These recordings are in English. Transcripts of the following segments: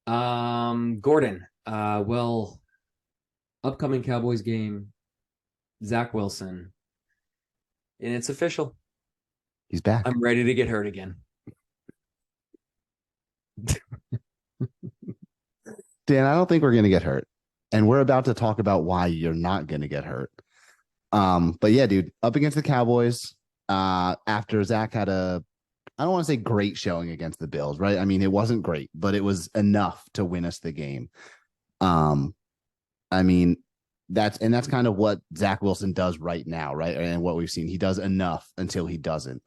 Gordon. Well, upcoming Cowboys game, Zach Wilson, and it's official. He's back. I'm ready to get hurt again. Dan, I don't think we're going to get hurt. And we're about to talk about why you're not going to get hurt. But yeah, dude, up against the Cowboys, after Zach had I don't want to say great showing against the Bills, right? I mean, it wasn't great, but it was enough to win us the game. Um, I mean, that's kind of what Zach Wilson does right now, right? And what we've seen, he does enough until he doesn't.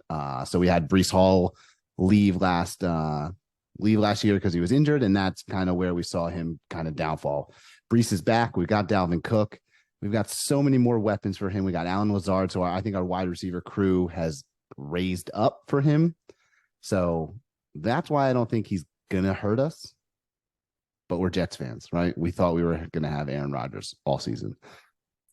So we had Brees Hall leave last year because he was injured, and that's kind of where we saw him kind of downfall. Brees is back. We got Dalvin Cook. We've got so many more weapons for him. We got Allen Lazard. So I think our wide receiver crew has raised up for him. So that's why I don't think he's going to hurt us. But we're Jets fans, right? We thought we were going to have Aaron Rodgers all season.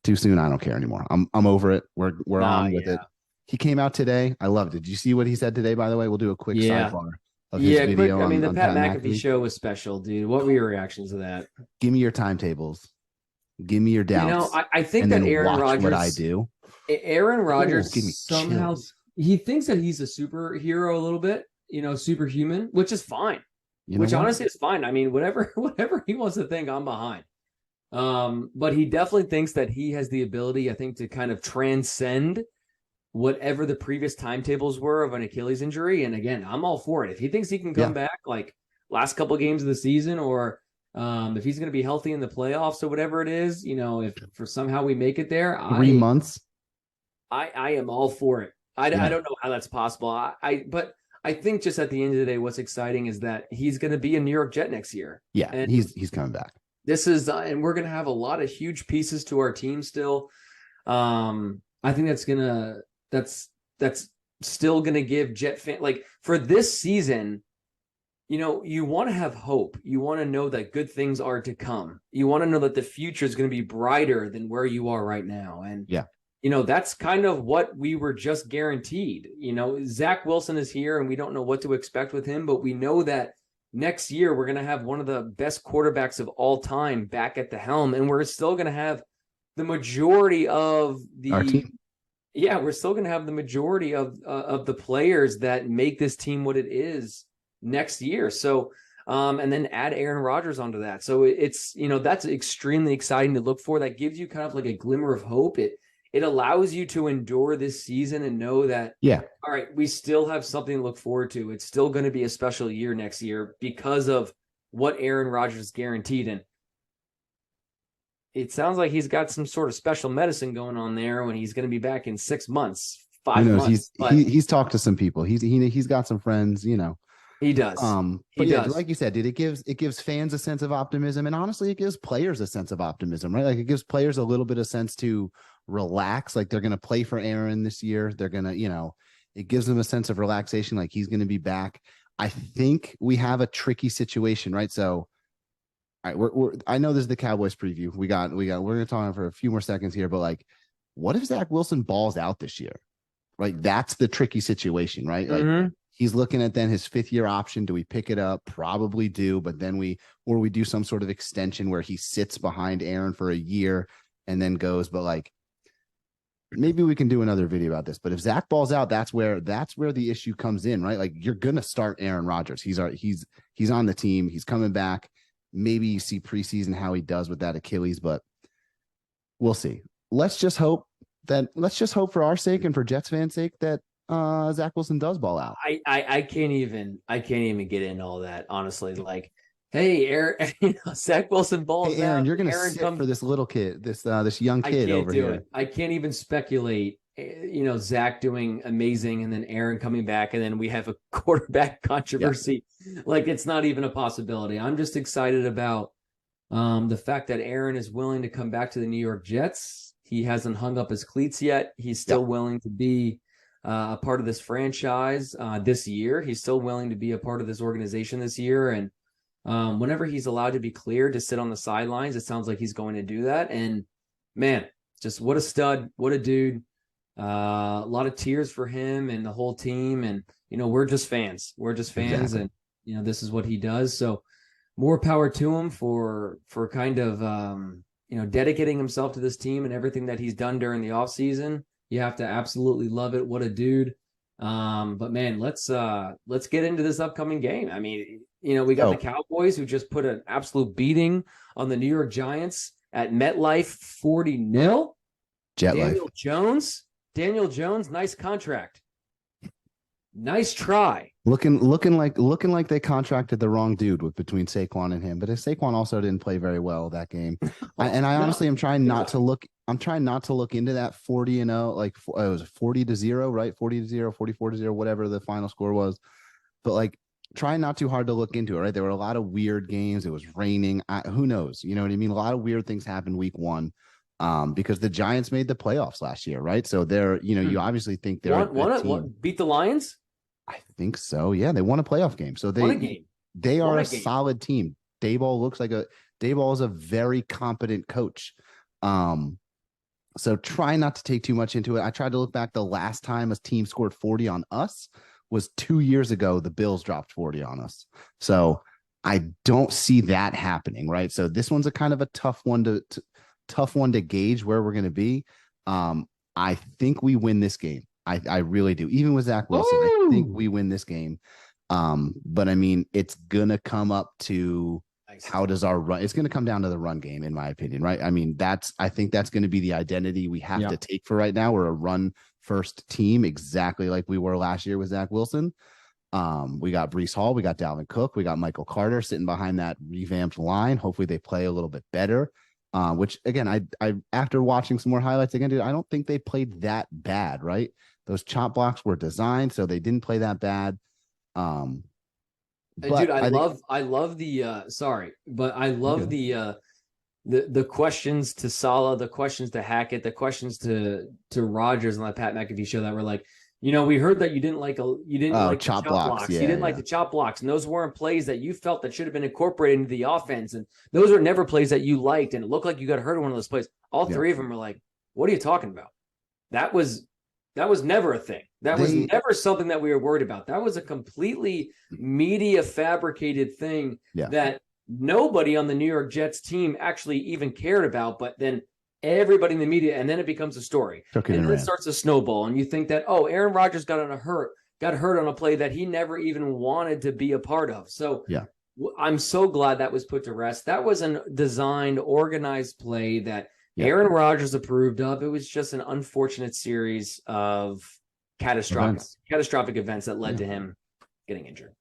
Too soon. I don't care anymore. I'm over it. We're on with it. He came out today. I loved it. Did you see what he said today, by the way? We'll do a quick sidebar of his video. Quick. I mean, the on Pat McAfee show was special, dude. What were your reactions to that? Give me your timetables. Give me your doubts. I think that Aaron Rodgers, what I do. Aaron Rodgers somehow he thinks that he's a superhero a little bit, superhuman, which is fine. Honestly is fine. I mean, whatever he wants to think, I'm behind. But he definitely thinks that he has the ability, I think, to kind of transcend whatever the previous timetables were of an Achilles injury. And again, I'm all for it. If he thinks he can come back like last couple of games of the season, or if he's going to be healthy in the playoffs or whatever it is, if for somehow we make it there, 3 months, I am all for it. I don't know how that's possible. But I think just at the end of the day, what's exciting is that he's going to be a New York Jet next year. Yeah, and he's coming back. This is, and we're going to have a lot of huge pieces to our team still. I think that's still going to give Jet fan, like for this season, you want to have hope. You want to know that good things are to come. You want to know that the future is going to be brighter than where you are right now. And that's kind of what we were just guaranteed. Zach Wilson is here and we don't know what to expect with him, but we know that next year we're going to have one of the best quarterbacks of all time back at the helm, and we're still going to have the majority of our team. Yeah, we're still going to have the majority of the players that make this team what it is next year. So, and then add Aaron Rodgers onto that. So it's, that's extremely exciting to look for. That gives you kind of like a glimmer of hope. It allows you to endure this season and know that, all right, we still have something to look forward to. It's still going to be a special year next year because of what Aaron Rodgers guaranteed. And it sounds like he's got some sort of special medicine going on there when he's going to be back in 6 months, 5 months. He's talked to some people. He's got some friends, He does. But like you said, dude, it gives fans a sense of optimism, and honestly, it gives players a sense of optimism, right? Like it gives players a little bit of sense to relax. Like they're going to play for Aaron this year. They're going to, it gives them a sense of relaxation. Like he's going to be back. I think we have a tricky situation, right? So, all right, I know this is the Cowboys preview. We're going to talk for a few more seconds here, but like, what if Zach Wilson balls out this year? Right? That's the tricky situation, right? Like he's looking at then his 5th-year option. Do we pick it up? Probably do, but then we do some sort of extension where he sits behind Aaron for a year and then goes. But like, maybe we can do another video about this. But if Zach balls out, that's where the issue comes in, right? Like you're gonna start Aaron Rodgers. He's on the team. He's coming back. Maybe you see preseason how he does with that Achilles, but we'll see. Let's just hope for our sake and for Jets fans' sake that Zach Wilson does ball out. I can't even get into all that, honestly. Like, hey, Aaron, Zach Wilson balls out. Hey, Aaron, you're going to sit for this little kid, this young kid over here. I can't even speculate. Zach doing amazing, and then Aaron coming back, and then we have a quarterback controversy. Yeah. Like it's not even a possibility. I'm just excited about the fact that Aaron is willing to come back to the New York Jets. He hasn't hung up his cleats yet. He's still willing to be a part of this franchise this year. He's still willing to be a part of this organization this year. And whenever he's allowed to be cleared to sit on the sidelines, it sounds like he's going to do that. And man, just what a stud, what a dude. A lot of tears for him and the whole team. And, we're just fans. Exactly. And, this is what he does. So more power to him for kind of dedicating himself to this team and everything that he's done during the offseason. You have to absolutely love it. What a dude. But man, let's get into this upcoming game. I mean, we got the Cowboys who just put an absolute beating on the New York Giants at MetLife, 40-0. Daniel Jones, nice contract. Nice try. Looking like they contracted the wrong dude between Saquon and him. But Saquon also didn't play very well that game. Honestly am trying not to look. I'm trying not to look into that 40-0, like it was 40-0, right? 40-0, 44-0, whatever the final score was. But like, trying not too hard to look into it, right? There were a lot of weird games. It was raining. Who knows? You know what I mean? A lot of weird things happened week one. Because the Giants made the playoffs last year, right? So they're, you obviously think they're beat the Lions. I think so. Yeah, they won a playoff game. So they are a solid team. Dayball is a very competent coach. So try not to take too much into it. I tried to look back. The last time a team scored 40 on us was 2 years ago. The Bills dropped 40 on us. So I don't see that happening, right? So this one's a kind of a tough one to gauge where we're going to be. I think we win this game. I really do. Even with Zach Wilson, I think we win this game. But I mean, it's going to come up to how does our run, it's going to come down to the run game, in my opinion, right? I mean, I think that's going to be the identity we have to take for right now. We're a run first team, exactly like we were last year with Zach Wilson. We got Breece Hall, we got Dalvin Cook, we got Michael Carter sitting behind that revamped line. Hopefully they play a little bit better. Which again, I after watching some more highlights again, dude, I don't think they played that bad, right? Those chop blocks were designed, so they didn't play that bad. Dude, I love the questions to Saleh, the questions to Hackett, the questions to Rodgers on the Pat McAfee show that were like, we heard that you didn't like the chop blocks. Yeah, you didn't like the chop blocks, and those weren't plays that you felt that should have been incorporated into the offense, and those are never plays that you liked, and it looked like you got hurt in one of those plays. All three of them were like, "What are you talking about?" That was never a thing. That was never something that we were worried about. That was a completely media fabricated thing that nobody on the New York Jets team actually even cared about, but then everybody in the media, and then it becomes a story. And then it starts to snowball, and you think that, Aaron Rodgers got hurt on a play that he never even wanted to be a part of. So I'm so glad that was put to rest. That was a designed, organized play that Aaron Rodgers approved of. It was just an unfortunate series of catastrophic events that led to him getting injured.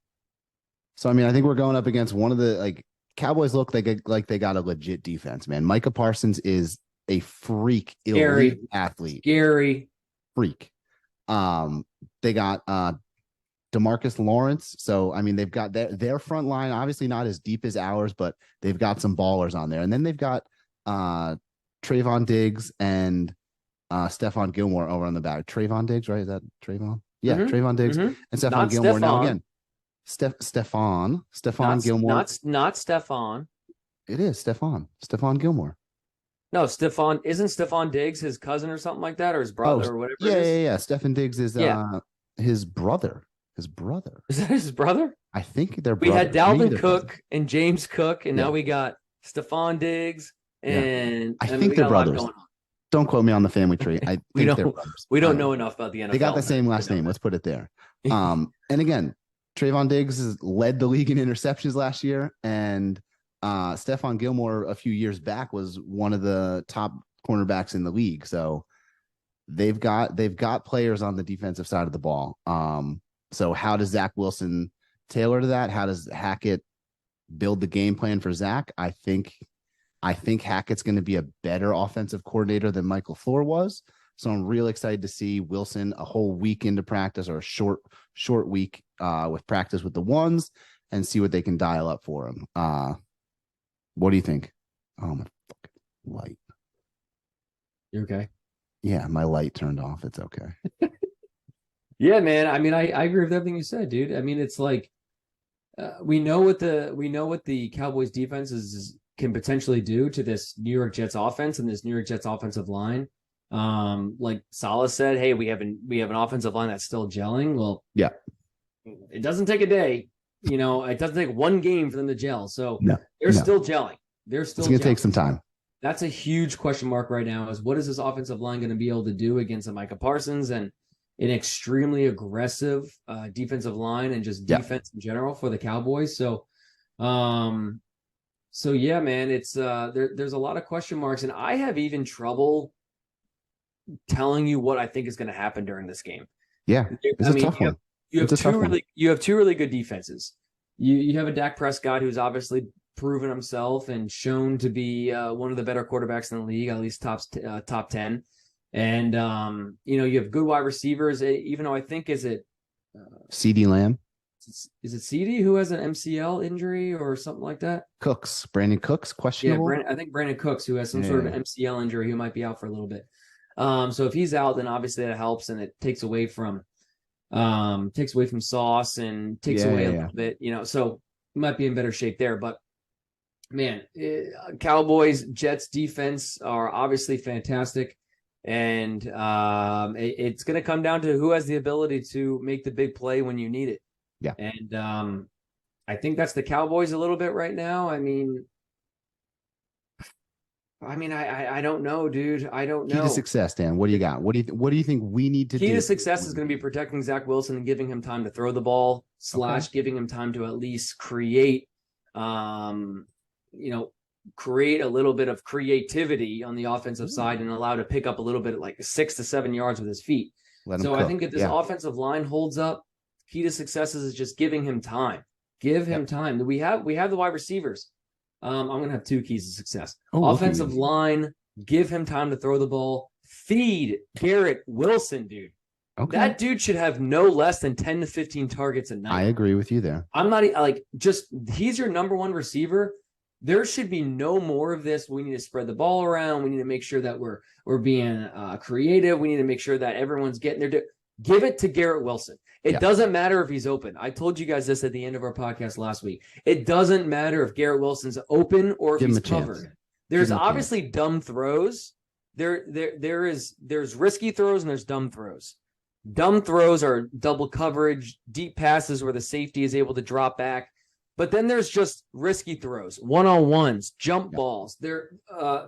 So, I mean, I think we're going up against one of the Cowboys look like they got a legit defense, man. Micah Parsons is a freak, elite athlete. Scary. Freak. They got DeMarcus Lawrence. So, I mean, they've got their front line, obviously not as deep as ours, but they've got some ballers on there. And then they've got Trayvon Diggs and Stephon Gilmore over on the back. Trayvon Diggs, right? Is that Trayvon? Yeah, Trayvon Diggs and Stephon Gilmore. Now again, Stephon Gilmore. Not Stephon. It is Stephon Gilmore. No, isn't Stephon Diggs his cousin or something like that, or his brother or whatever? Yeah. Stephon Diggs is his brother. Is that his brother? I think they're brothers. We had Dalvin Cook and James Cook, and now we got Stephon Diggs, and I think they're brothers. Don't quote me on the family tree. I think they're brothers. We don't know enough about the NFL. They got the same last name. Let's put it there. And again, Trayvon Diggs has led the league in interceptions last year, and Stephon Gilmore a few years back was one of the top cornerbacks in the league. So they've got players on the defensive side of the ball. So how does Zach Wilson tailor to that? How does Hackett build the game plan for Zach? I think Hackett's going to be a better offensive coordinator than Michael Floor was. So I'm really excited to see Wilson a whole week into practice, or a short week with practice with the ones, and see what they can dial up for him. What do you think? Oh, my fucking light. You okay? Yeah, my light turned off. It's okay. Yeah, man. I mean, I agree with everything you said, dude. I mean, it's like we know what the Cowboys defense can potentially do to this New York Jets offense and this New York Jets offensive line. Like Saleh said, hey, we have an offensive line that's still gelling. Well, yeah, it doesn't take a day. it doesn't take one game for them to gel. So No, they're still gelling. They're still it's going to take gelling. some time. That's a huge question mark right now, is what is this offensive line going to be able to do against a Micah Parsons and an extremely aggressive defensive line and just defense in general for the Cowboys. So yeah, man, it's there's a lot of question marks, and I have even trouble telling you what I think is going to happen during this game. Yeah, it's a tough one. You have two really good defenses. You have a Dak Prescott who's obviously proven himself and shown to be one of the better quarterbacks in the league, at least top 10. And you have good wide receivers. Even though I think CeeDee Lamb. Is it CD who has an MCL injury or something like that? Brandon Cooks, questionable. Yeah, I think Brandon Cooks, who has some sort of MCL injury, who might be out for a little bit. So if he's out, then obviously that helps, and it takes away from Sauce and takes away a little bit, so he might be in better shape there. But man, Cowboys, Jets defense are obviously fantastic. And it's going to come down to who has the ability to make the big play when you need it. Yeah. And I think that's the Cowboys a little bit right now. I don't know, dude. I don't know. Key to success, Dan. What do you got? What do you think we need to do? Key to success is going to be protecting Zach Wilson and giving him time to throw the ball / giving him time to at least create create a little bit of creativity on the offensive side and allow to pick up a little bit, like 6 to 7 yards with his feet. So I think if this offensive line holds up, key to success is just giving him time. Give him time. We have the wide receivers. I'm going to have 2 keys to success. Offensive line, give him time to throw the ball. Feed Garrett Wilson, dude. Okay. That dude should have no less than 10 to 15 targets a night. I agree with you there. I'm not he's your number one receiver. There should be no more of this. We need to spread the ball around. We need to make sure that we're being creative. We need to make sure that everyone's getting there. Give it to Garrett Wilson. It doesn't matter if he's open. I told you guys this at the end of our podcast last week. It doesn't matter if Garrett Wilson's open or if he's covered. There's obviously dumb throws. There's risky throws and there's dumb throws. Dumb throws are double coverage, deep passes where the safety is able to drop back. But then there's just risky throws, one-on-ones, jump balls. They're, a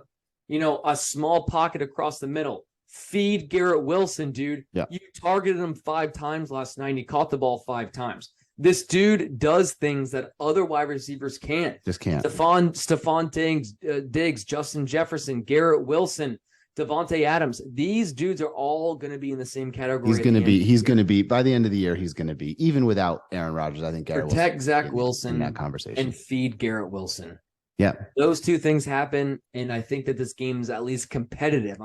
small pocket across the middle. Feed Garrett Wilson, dude. Yeah. You targeted him 5 times last night, and he caught the ball 5 times. This dude does things that other wide receivers can't. Just can't. Stephon Diggs, Justin Jefferson, Garrett Wilson, Devontae Adams. These dudes are all going to be in the same category. He's going to be by the end of the year. He's going to be, even without Aaron Rodgers. I think Garrett protect Zach Wilson in that conversation and feed Garrett Wilson. Yeah, those 2 things happen, and I think that this game's at least competitive.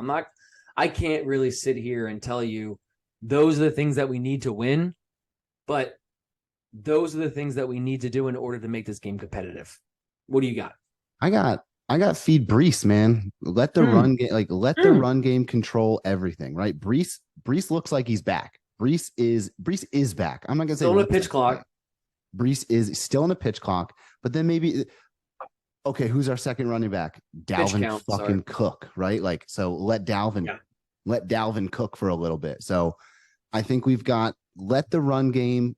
I can't really sit here and tell you those are the things that we need to win, but those are the things that we need to do in order to make this game competitive. What do you got? I got feed Brees, man. Let the run game, the run game control everything, right? Brees looks like he's back. Brees is back. I'm not gonna say still on a pitch clock. Brees is still in a pitch clock, but then maybe who's our second running back? Dalvin Cook, right? So let Dalvin cook for a little bit. So I think we've got let the run game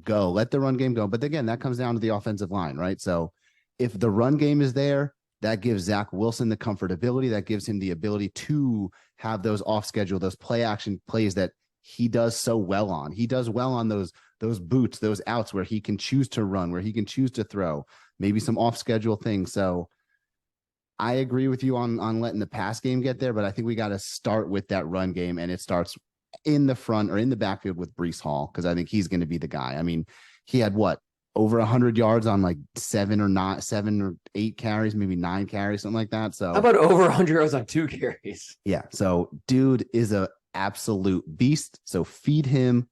go. But again, that comes down to the offensive line, right? So if the run game is there, that gives Zach Wilson the comfortability, that gives him the ability to have those off schedule, those play action plays that he does so well on. He does well on those boots, those outs where he can choose to run, where he can choose to throw, maybe some off schedule things. So I agree with you on letting the pass game get there, but I think we got to start with that run game, and it starts in the front or in the backfield with Breece Hall, because I think he's going to be the guy. I mean, he had over 100 yards on 7 or 8 carries, maybe 9 carries, something like that. So how about over 100 yards on 2 carries? Yeah. So dude is a absolute beast. So feed him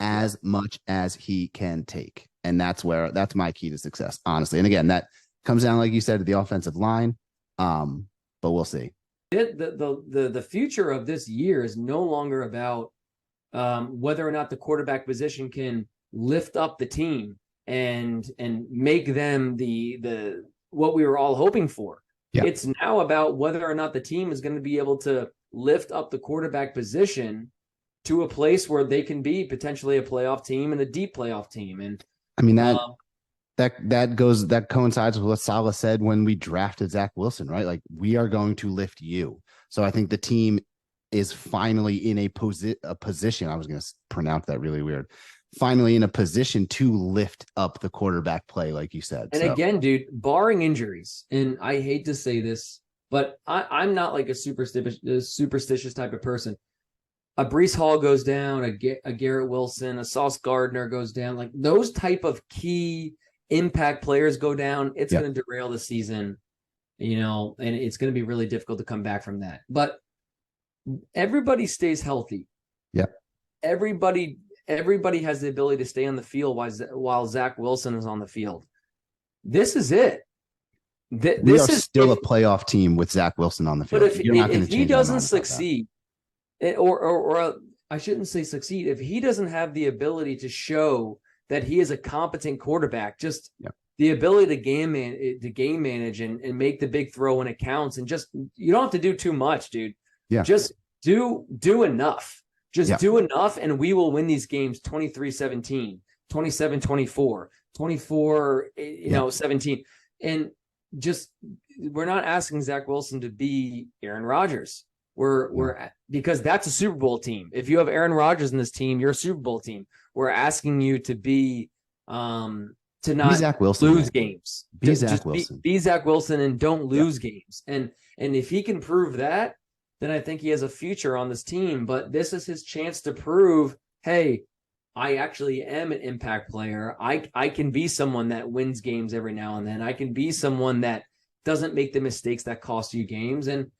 as much as he can take. And that's my key to success, honestly. And again, that comes down, like you said, to the offensive line. But we'll see. The future of this year is no longer about whether or not the quarterback position can lift up the team and make them the what we were all hoping for. Yeah. It's now about whether or not the team is going to be able to lift up the quarterback position to a place where they can be potentially a playoff team and a deep playoff team. And I mean, Um, that coincides with what Salah said when we drafted Zach Wilson, right? Like, we are going to lift you. So I think the team is finally in a position. I was going to pronounce that really weird. Finally in a position to lift up the quarterback play, like you said. and So again, dude, barring injuries, and I hate to say this, but I'm not like a superstitious type of person. A Brees Hall goes down, a Garrett Wilson, a Sauce Gardner goes down. Like those type of key impact players go down, it's yeah, going to derail the season, and it's going to be really difficult to come back from that. But everybody stays healthy. yeah, Everybody everybody has the ability to stay on the field while Zach Wilson is on the field. This is it. we are still a playoff team with Zach Wilson on the field. But You're not going to if he change my doesn't mind about that. succeed, or I shouldn't say succeed, if he doesn't have the ability to show that he is a competent quarterback, just the ability to game manage and make the big throw when it counts, and just you don't have to do too much, dude. Yeah, just do enough. Just do enough, and we will win these games 23-17, 27-24, 24, 17. And just we're not asking Zach Wilson to be Aaron Rodgers. We're because that's a Super Bowl team. If you have Aaron Rodgers in this team, you're a Super Bowl team. We're asking you to be to not Zach Wilson, lose games. Be Zach Wilson. Be Zach Wilson and don't lose games. And if he can prove that, then I think he has a future on this team. But this is his chance to prove, hey, I actually am an impact player. I can be someone that wins games every now and then. I can be someone that doesn't make the mistakes that cost you games. And,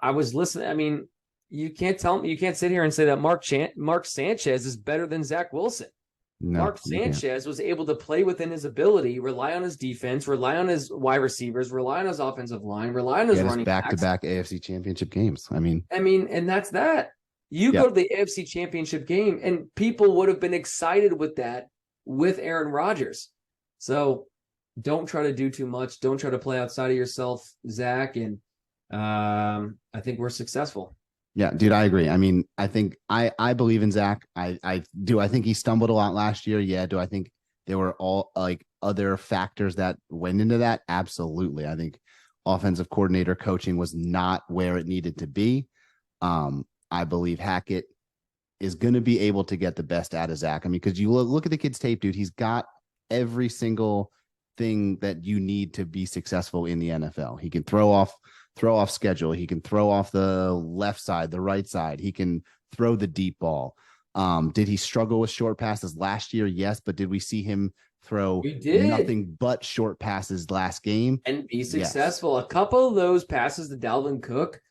I was listening. I mean, you can't sit here and say that Mark Sanchez is better than Zach Wilson. No, Mark Sanchez was able to play within his ability, rely on his defense, rely on his wide receivers, rely on his offensive line, rely on his running backs. Back-to-back AFC Championship games. I mean, and that's that. You go to the AFC Championship game, and people would have been excited with that with Aaron Rodgers. So don't try to do too much. Don't try to play outside of yourself, Zach. And I think we're successful. Yeah, dude, I agree. I mean, I think I believe in Zach. I do. I think he stumbled a lot last year. Yeah. Do I think there were all like other factors that went into that? Absolutely. I think offensive coordinator coaching was not where it needed to be. I believe Hackett is going to be able to get the best out of Zach. I mean, because you look at the kid's tape, dude, he's got every single thing that you need to be successful in the NFL. He can throw off schedule. He can throw off the left side, the right side. He can throw the deep ball. Did he struggle with short passes last year? Yes. But did we see him throw nothing but short passes last game? And be successful. Yes. A couple of those passes to Dalvin Cook,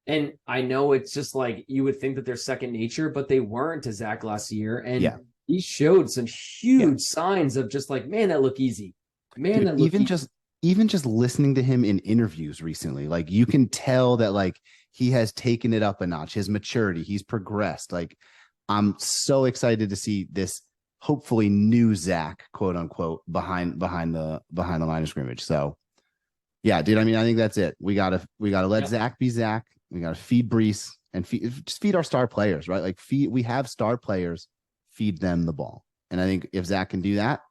and I know it's just like you would think that they're second nature, but they weren't to Zach last year. And he showed some huge signs of just like, man, that looked easy. Man, that looked easy. Even just listening to him in interviews recently, like you can tell that like he has taken it up a notch, his maturity, he's progressed. Like I'm so excited to see this hopefully new Zach, quote unquote, behind the line of scrimmage. So yeah, dude, I mean, I think that's it. We gotta let Zach be Zach. We gotta feed Brees and just feed our star players, right? Like we have star players, feed them the ball. And I think if Zach can do that,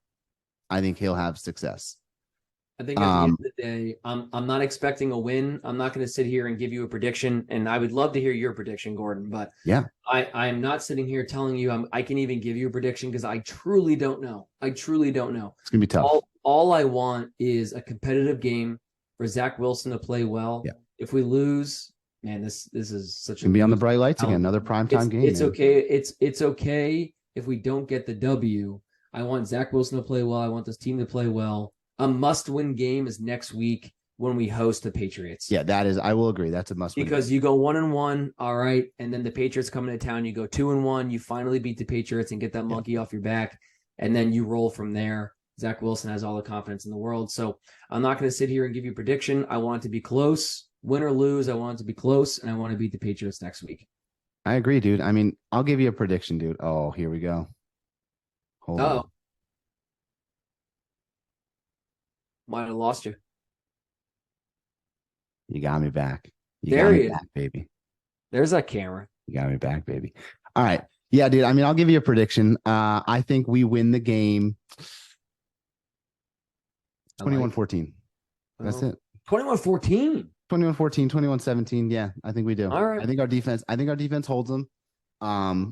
I think he'll have success. I think at the end of the day, I'm not expecting a win. I'm not going to sit here and give you a prediction, and I would love to hear your prediction, Gordon. But I am not sitting here telling you I can even give you a prediction because I truly don't know. It's going to be tough. All I want is a competitive game for Zach Wilson to play well. Yeah. If we lose, man, this is such a be on the bright lights again. Another primetime game. It's okay. It's okay if we don't get the W. I want Zach Wilson to play well. I want this team to play well. A must-win game is next week when we host the Patriots. Yeah, that is. I will agree. That's a must-win. Because you go 1-1, all right, and then the Patriots come into town. You go 2-1. You finally beat the Patriots and get that monkey off your back, and then you roll from there. Zach Wilson has all the confidence in the world. So I'm not going to sit here and give you a prediction. I want it to be close, win or lose. I want it to be close, and I want to beat the Patriots next week. I agree, dude. I mean, I'll give you a prediction, dude. Oh, here we go. Hold on. Might have lost you. You got me back. There he is, baby. There's that camera. You got me back, baby. All right. Yeah, dude. I mean, I'll give you a prediction. I think we win the game I like 21-14. That's well, it. 21-14. 21-14, 21-17. Yeah, I think we do. All right. I think our defense holds them.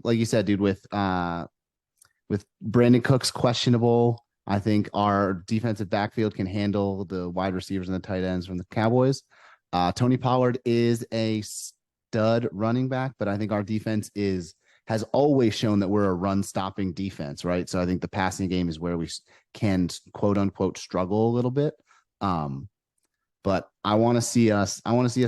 Like you said, dude, with Brandon Cooks questionable, I think our defensive backfield can handle the wide receivers and the tight ends from the Cowboys. Tony Pollard is a stud running back, but I think our defense has always shown that we're a run stopping defense, right? So I think the passing game is where we can quote unquote struggle a little bit. But I want to see us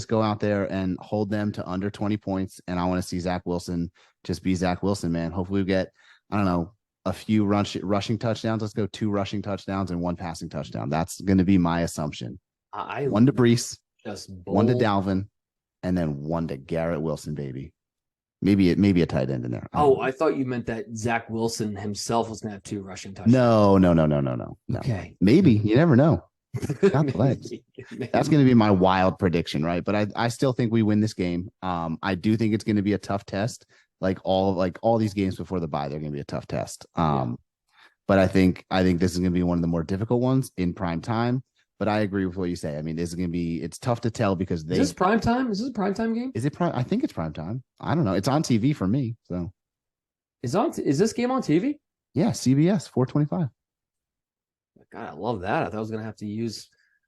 go out there and hold them to under 20 points. And I want to see Zach Wilson just be Zach Wilson, man. Hopefully we get, I don't know, a few rushing touchdowns. Let's go 2 rushing touchdowns and 1 passing touchdown. That's going to be my assumption. I 1 to Brees, just 1 to bold. Dalvin, and then 1 to Garrett Wilson, baby. Maybe a tight end in there. I thought you meant that Zach Wilson himself was going to have 2 rushing touchdowns. No. Okay. Maybe. You never know. Got the legs. Maybe. That's going to be my wild prediction, right? But I still think we win this game. I do think it's going to be a tough test. Like all these games before the bye, they're going to be a tough test. But I think this is going to be one of the more difficult ones in prime time. But I agree with what you say. I mean, this is going to be. It's tough to tell because Is this prime time? Is this a prime time game? Is it prime? I think it's prime time. I don't know. It's on TV for me. So Is this game on TV? yeah, CBS 425. God, I love that. I thought I was going to have to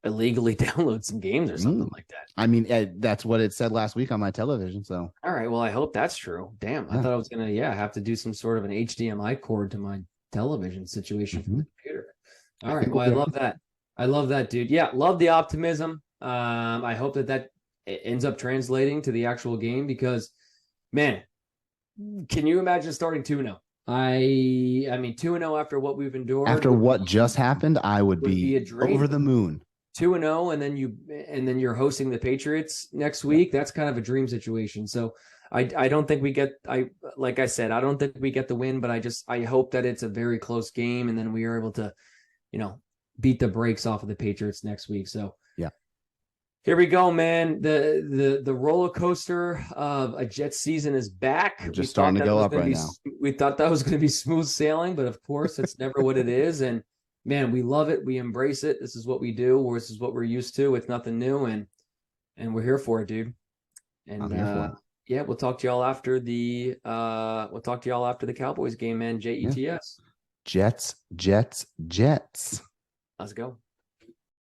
illegally download some games or something like that. I mean, that's what it said last week on my television. So all right. Well, I hope that's true. Damn, I thought I was going to have to do some sort of an HDMI cord to my television situation from the computer. All right. Well, I love that. I love that, dude. Yeah, love the optimism. I hope that ends up translating to the actual game because, man, can you imagine starting 2-0? I mean 2-0 after what we've endured. After what just happened, I would be a dream. over the moon. 2-0, and then you're hosting the Patriots next week. That's kind of a dream situation. So I don't think we get like I said, I don't think we get the win, but I hope that it's a very close game, and then we are able to, beat the brakes off of the Patriots next week. So yeah. Here we go, man. The roller coaster of a Jets season is back. We're just starting to go up right now. We thought that was going to be smooth sailing, but of course, it's never what it is. And man, we love it. We embrace it. This is what we do. This is what we're used to. It's nothing new, and we're here for it, dude. And I'm here for it. Yeah, we'll talk to y'all after the Cowboys game, man. JETS. Jets. Let's go.